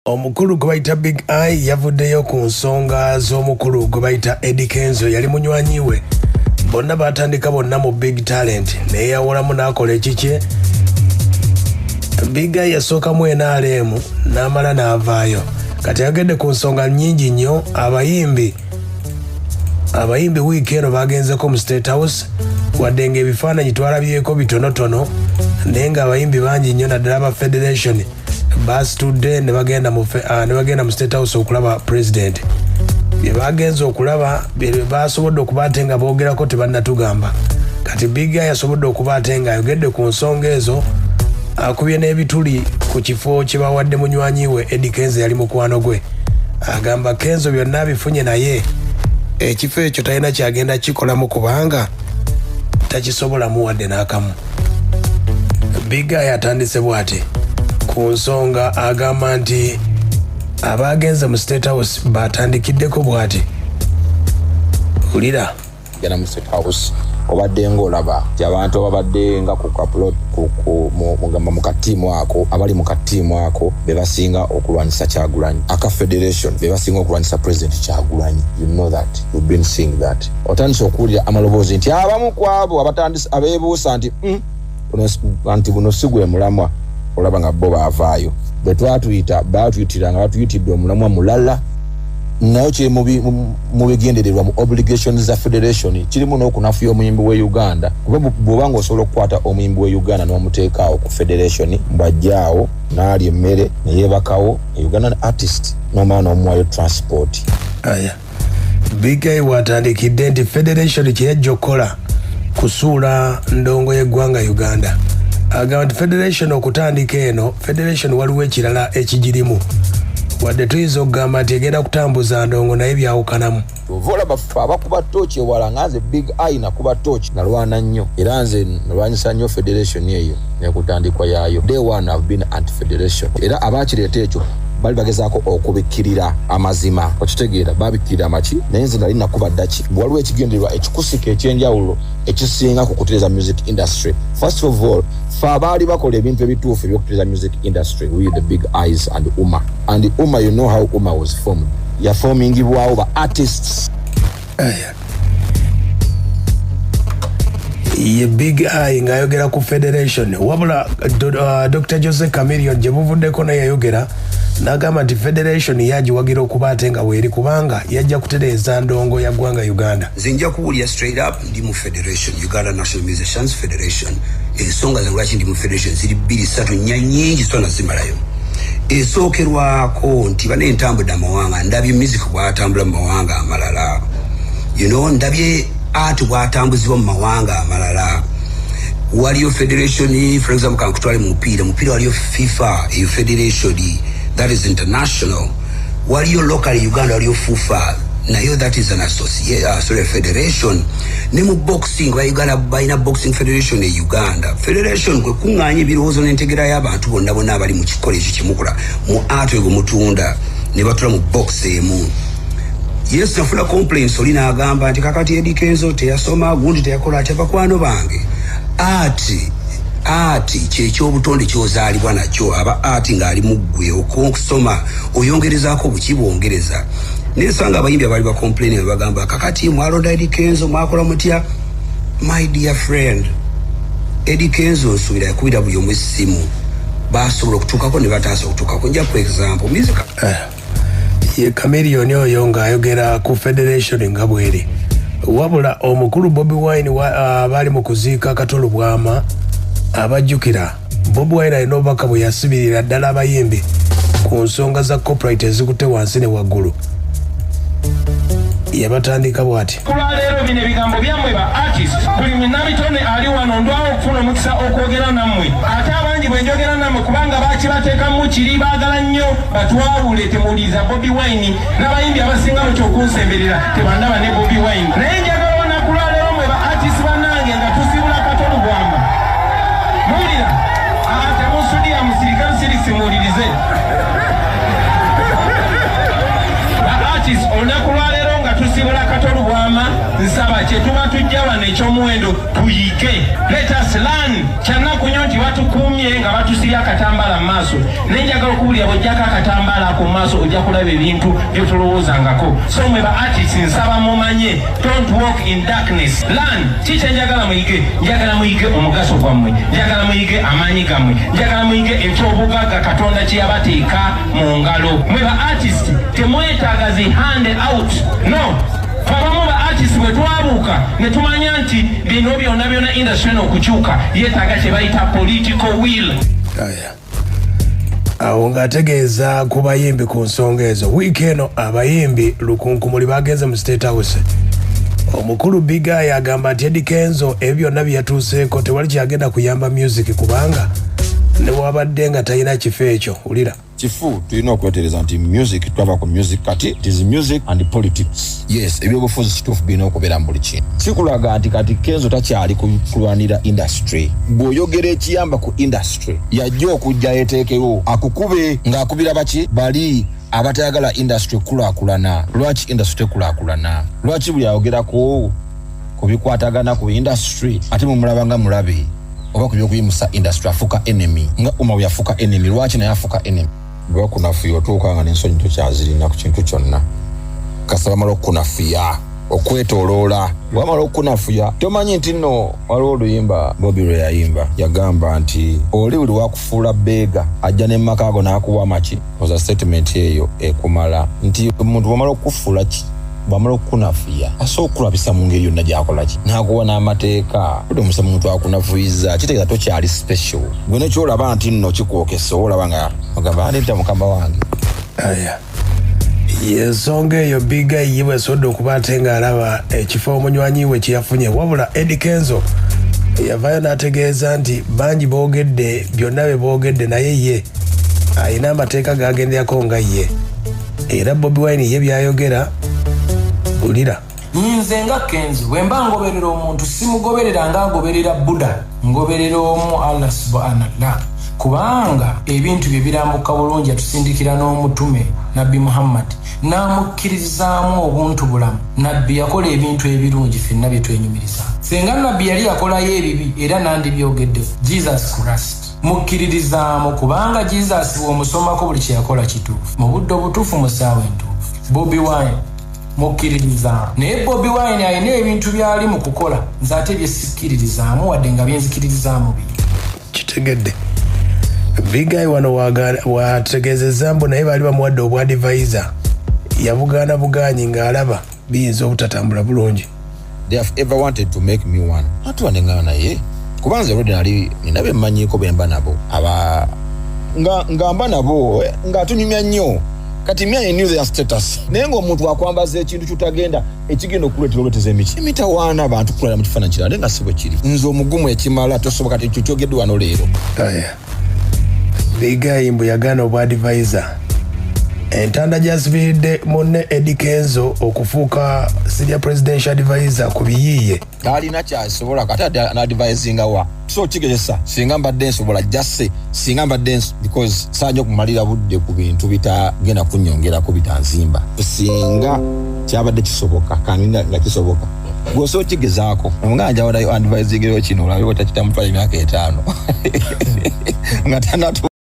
Omukulu gwe bayita Big Eye yavuddeyo ku nsonga z'omukulu gwe bayita Eddy Kenzo yali munywanyi we. Bonna batandika bonna mu Big Talent naye yawolamu n'akola ekikye. Big Eye yasookamu NRM n'amala n'avaayo. Kati yagedde ku nsonga nnyingi nnyo. Abayimbi wiiki eno bagenzeko mu State House wadde ng'ebifaananyi twalabyeko bitonotono naye ng'abayimbi bangi nnyo naddala aba Federation basitudde ne bagenda mu State House okulaba President. Bye bagenza okulaba bye basobodde okuba ate nga boogerako tebannatugamba. Kati Big Eye yasobodde okuba ate nga ayogedde ku nsonga ezo akubye n'ebituli ku kifo kye bawadde munywanyi we Eddy Kenzo yali mukwano gwe. Agamba Kenzo byonna bifunye naye ekifo ekyo talina kyagenda kikolamu kubanga takisobola muwadde n'akamu. Big Eye atandise bw'ati ku nsonga agamba nti abagenze mu State House batandikiddeko bw'ati. Ulira gana mu State House obadde ng'olaba abantu ababadde nga ku upload mugamba mu katiimu ako abali mu katiimu ako be basinga okulwanisa Kyagulanyi aka Federation be basinga okulwanisa President Kyagulanyi. You know that, you've been seeing that. Otandise okuwulira amaloboozi nti abamu kwabo abatandise abeebuusa nti anti buno si gwe mulamwa olaba nga bo baavaayo. Bwe batuyitira batuyitidde omulamwa mulala nayo kiri mu bigendererwa mu obligations za Federation kirimu n'okunafuya omuyimbi we Uganda kuba bw'obanga osobola okukwata omuyimbi we Uganda n'omuteekaawo ku Federation mbajjaawo n'alya emmere ne yeebakawo Ugandan artist n'omala n'omuwayo transport. Big Eye watandikidde nti Federation kye yajja okukola kusuula ndongo y'eggwanga Uganda. Agamba nti Federation okutandika eno Federation waliwo ekirala ekigirimu wadde tuyinza okugamba nti egenda kutambuza ndongo naye byawukanamu. Ovola bafa abakuba tooki ewala nga nze Big Eye nakuba tooki nalwana nnyo era nze nalwanyisa nnyo Federation eyo nekutandikwa yaayo. Day one have been anti-Federation era abakireeta ekyo bali bagezaako okubikkirira amazima okitegeera babikkirira amaki naye nze nali nakuba ddaki waliwo ekigendererwa ekikusika ekyenjawulo ekisinga ku kutereeza music industry. First of all fa abaali bakola ebintu ebituufu ebyokutereeza music industry with the Big Eyes and Uma. And Uma, you know how Uma was formed. Yaformingibwawo ba artists. Ye Big Eye ng'ayogera ku Federation wabula Dr. Jose Chameleon gye buvuddeko naye yayogera n'agamba nti Federation yagiwagira okuba ate nga weeri kubanga yajja kutereeza ndongo ya ggwanga Uganda. Nze nja kuwulira straight up ndi mu Federation, Uganda National Musicians Federation. Ensonga zange lwaki ndi mu Federation ziri 2-3 nnyingi zitona zimalayo. Esookerwako nti bane entambudde amawanga ndabye music bw'atambula mu mawanga amalala. You know, ndabye art bw'atambuzibwa mu mawanga amalala. Waliyo Federation, for example, kan kutwale mupiira waliyo FIFA, eyo Federation, that is international. Waliyo local Uganda waliyo FUFA, nayo that is an federation. Ne mu boxing wa Uganda bayina boxing federation e Uganda. Federation kwe kunganye birowoozo n'entegera y'abantu bonna abali mu kikole ekyo kimukola mu art ego mutunda ne batula mu box emu. Yes, nafuna complaints olina agamba nti kakati Eddy Kenzo teyasoma gundi teyakola abakwano bange. Ati kyekyobutonde kyozaalibwa nakyo aba ati ng'ali muggwe okusoma oyongerezaako bukibwongereza. Nesanga abayimbi abali ba complaining bagamba kakati mwalonda Eddy Kenzo mwakola mutya. My dear friend, Eddy Kenzo nsubira yakubira buli omu essimu basobola okutuukako ne bataasa okutuukako. Nja ku example music ye Chameleon oyo ng'ayogera ku Federation nga bweri wabula omukulu Bobi Wine bali mu kuziika Katolo Bwama abajjukira Bobi Wine alina obubaka bwe yasibirira ddala abayimbi ku nsonga za copyright ezikutte wansi ne waggulu. Yabatandika bw'ati. Olwaleero bino ebigambo byammwe ba artist buli munnabitone ali wano ndwawo okufuna omukisa okwogera nammwe ate abangi bwe njogera nammwe kubanga bakibateekamu kiri baagala nnyo batwawule temuwuliriza Bobi Wine n'abayimbi abasinga mu kyokunsemberera tebandaba ne Bobi Wine naye njagala olunaku lwaleero mmwe ba artist bannange nga tusibula Katolo Bwama muwulira temusudiya musirikale sirisi muwulirize ba artist olunaku lwaleero nga tusibula Katolo Bwama nsaba kyetuba tujja wano ekyomuwendo tuyige. Let us learn. Kyanaku nnyo nti batukuumye nga batusibye akatambala mu maaso. Naye njagala okuwulira bw'ojjako akatambala ako mu maaso ojja kulaba ebintu bye tulowoozangako. So mwe ba artists nsaba mumanye, don't walk in darkness. Learn. Kiki njagala muyige? Njagala muyige omugaso gwammwe. Njagala muyige amaanyi gammwe. Njagala muyige ekyobugagga Katonda kye yabateeka mu ngalo. Mwe ba artists temwetaaga zi hand out. No. Abamu ba artists bwe twabuuka ne tumanya nti bino byonna industry eno okukyuka yeetaaga kye bayita political will. Awo ng'ategeeza ku bayimbi ku nsonga ezo. Wiiki eno abayimbi lukunkumuli bagenze mu State House. Omukulu Big Eye agamba nti Eddy Kenzo ebyo byonna bye yatuuseeko tewali kyagenda kuyamba music kubanga ne wabadde nga talina kifo ekyo. Ulira kifu tulina okwetereza nti music twava ku music kati it is music and politics. Yes, ebyobufuzi kituufu birina okubeera mu buli kintu. Kikulaga nti kati Kenzo takyali kulwanira industry. Bw'oyogera ekiyamba ku industry yajja okujja yeteekewo akukube ng'akubira baki bali abatayagala industry kulaakulana. Lwaki industry tekulaakulana? Lwaki buli ayogerako ku bikwatagana ku industry ate mumulaba nga mulabe oba ku byokuyimusa industry afuka enemy nga Uma yafuka enemy? Lwaki naye afuka enemy? Bwa kunafiya otuuka nga n'ensonyi tokyazirina ku kintu kyonna. Kasaba mala okunafiya okwetooloola. Bwamala okunafuya tomanyi nti nno waliwo oluyimba Bobi lwe yayimba yagamba nti oli buli wakufuula beega ajja n'emmaka ago n'akuwa amaki. Oza statement eyo ekumala nti omuntu bwamala okufuula ki bwamala okunafuya asobola okulabisa mu ngeri yonna gy'akola ki n'akuwa n'amateeka. Budi omusa muntu akunafuyiza kitegeeza tokyali special. Gwe nekyolaba nti nno kikwokesa olaba nga ogamba anedda mukama wange. Yensonga eyo Big Eye yiwe sodde okuba ate ng'alaba ekifo omunywanyi we kye yafunye. Wabula Eddy Kenzo yavaayo n'ategeeza nti bangi boogedde byonna bye boogedde naye ye alina amateeka g'agenderako nga ye. Era Bobi Wine ye byayogera. Ulira nze nga Kenzo bwe mba ngoberera omuntu simugoberera nga ngoberera Buddha, ngoberera omu Allah subhanallah. Kubanga ebintu bye birambuka bulungi atusindikira n'omutume Nabbi Muhammad n'amukkiririzaamu obuntu bulamu. Nabbi yakola ebintu ebirungi ffenna bye twenyumiriza. Senga Nabbi yali yakolayo ebibi era nandibyogeddeku. Jesus Christ mukkiririzaamu kubanga Jesus bw'omusomako buli kye yakola kituufu mu budde obutuufu mu ssaawa entuufu. Bobi Wine mukkiririzaamu naye Bobi Wine alina ebintu byali mu kukola nze ate bye sikkiririzaamu wadde nga byenzikiririzaamu biri. kitegedde. Big Eye wano wategeezezza mbu naye baali bamuwadde obwa advisor yabugaana bugaanyi ng'alaba biyinza obutatambula bulungi. They have ever wanted to make me one. Atuwanengana naye kubanza already nali nina bemmanyiiko bemba nabo aba ngamba nabo ng'atunyumya nnyo kati mya knew their status. Naye ng'omuntu akwambaza ekintu ky'otagenda ekigenda okuleetera oleteza emiki emitawaana abantu kulala mu kifaananyi kirala nga si bwe kiri. Nze omugumu ekimala tosoboka kati kyogedde wano leero. Big Eye mbu yagaana obwa advisor. Entanda gyasibiridde munne Eddy Kenzo okufuuka senior presidential advisor ku biyiiye. Talina kyasobola kati anadvisinga wa. So kigezesa singa mbadde nsobola jasse singa mbadde because saanyo okumalira budde ku bintu bitagenda kunnyongerako bitanzimba. Singa kyabadde kisoboka kanina nga kisoboka. Gwoso kigezaako omuganja wadayo advising kino olabe wata kitamutwala emyaka 5 nga tanatu